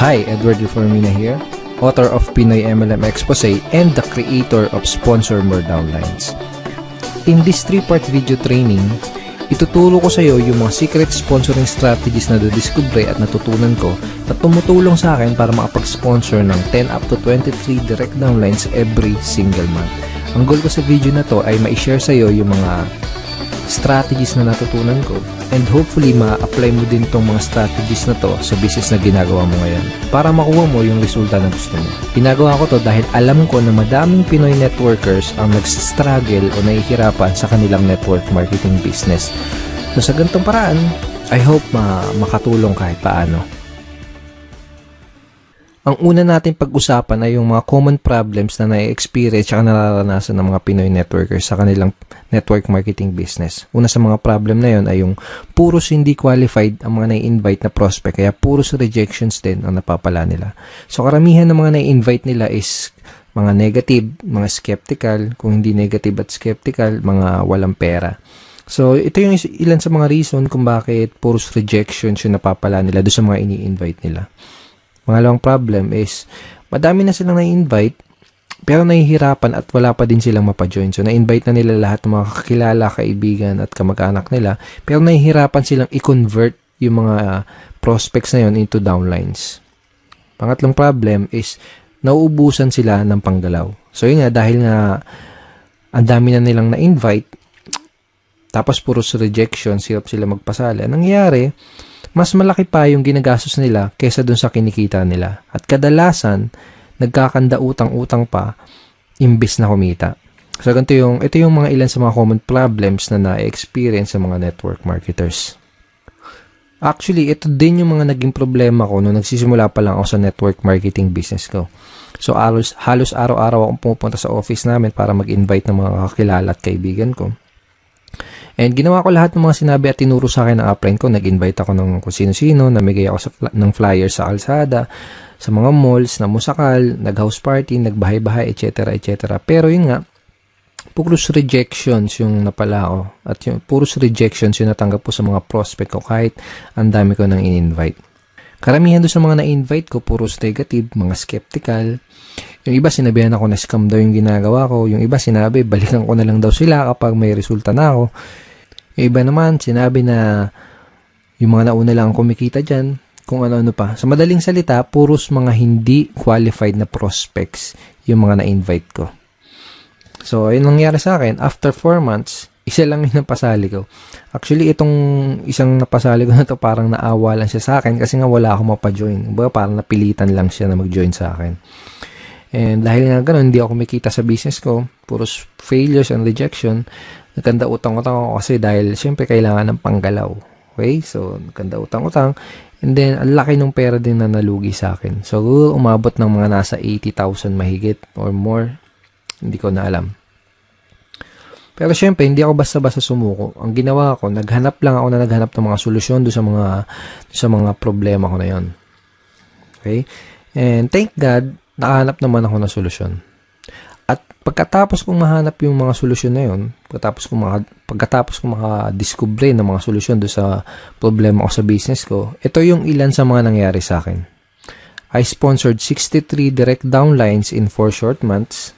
Hi, Edward Reformina here, author of Pinoy MLM Expose and the creator of Sponsor More Downlines. In this 3-part video training, ituturo ko sa iyo yung mga secret sponsoring strategies na nadiskubre at natutunan ko na tumutulong sa akin para makapag-sponsor ng 10 up to 23 direct downlines every single month. Ang goal ko sa video na to ay ma-share sa iyo yung mga strategies na natutunan ko and hopefully ma-apply mo din tong mga strategies na to sa business na ginagawa mo ngayon para makuha mo yung resulta na gusto mo. Ginagawa ko to dahil alam ko na madaming Pinoy networkers ang nagsistruggle o nahihirapan sa kanilang network marketing business. So sa ganitong paraan, I hope makatulong kahit paano. Ang una natin pag-usapan ay yung mga common problems na na-experience at nararanasan ng mga Pinoy networkers sa kanilang network marketing business. Una sa mga problem na yon ay yung puros hindi qualified ang mga na-invite na prospect, kaya puros rejections din ang napapala nila. So karamihan ng mga na-invite nila is mga negative, mga skeptical, kung hindi negative at skeptical, mga walang pera. So ito yung ilan sa mga reason kung bakit puros rejections yung napapala nila doon sa mga ini-invite nila. Pangalawang problem is, madami na silang na-invite, pero nahihirapan at wala pa din silang mapajoin. So, na-invite na nila lahat ng mga kakilala, kaibigan at kamag-anak nila, pero nahihirapan silang i-convert yung mga prospects na yun into downlines. Pangatlong problem is, nauubusan sila ng panggalaw. So, yun nga, dahil nga ang dami na nilang na-invite, tapos puros rejection, hirap sila magpasala. Nangyayari, mas malaki pa yung ginagastos nila kaysa dun sa kinikita nila. At kadalasan, nagkakanda utang-utang pa imbis na kumita. So, ito yung mga ilan sa mga common problems na na-experience sa mga network marketers. Actually, ito din yung mga naging problema ko nung nagsisimula pa lang ako sa network marketing business ko. So, halos araw-araw akong pumupunta sa office namin para mag-invite ng mga kakilala at kaibigan ko. And ginawa ko lahat ng mga sinabi at tinuro sa akin ng upline ko. Nag-invite ako ng kung sino-sino, namigay ako ng flyer sa kalsada, sa mga malls, na musakal, nag-house party, nagbahay-bahay, etc. etc. Pero yun nga, puros rejections yung napala ko. At yung puros rejections yung natanggap ko sa mga prospect ko kahit ang dami ko nang in-invite. Karamihan doon sa mga na-invite ko, puros negative, mga skeptical. Yung iba sinabihan ako na scam daw yung ginagawa ko. Yung iba sinabi, balikan ko na lang daw sila kapag may resulta na ako. Yung iba naman, sinabi na yung mga nauna lang kumikita dyan, kung ano-ano pa. Sa madaling salita, puros mga hindi qualified na prospects yung mga na-invite ko. So, ayun nangyari sa akin. After 4 months, isa lang yung napasali ko. Actually, itong isang napasali ko na to parang naawa lang siya sa akin kasi nga wala akong mapajoin. Parang napilitan lang siya na mag-join sa akin. And dahil nga ganun, hindi ako kumikita sa business ko. Puros failures and rejection. Nagkanda utang-utang ako kasi dahil syempre kailangan ng panggalaw. Okay? So, nagkanda utang-utang. And then, ang laki ng pera din na nalugi sa akin. So, umabot ng mga nasa 80,000 mahigit or more. Hindi ko na alam. Pero syempre, hindi ako basta-basta sumuko. Ang ginawa ko, naghanap ng mga solusyon doon sa mga problema ko na yon. Okay? And thank God, nakahanap naman ako ng solusyon. At pagkatapos kong mahanap yung mga solusyon na yun, pagkatapos kong makadiskubre ng mga solusyon doon sa problema ko sa business ko, ito yung ilan sa mga nangyari sa akin. I sponsored 63 direct downlines in 4 short months.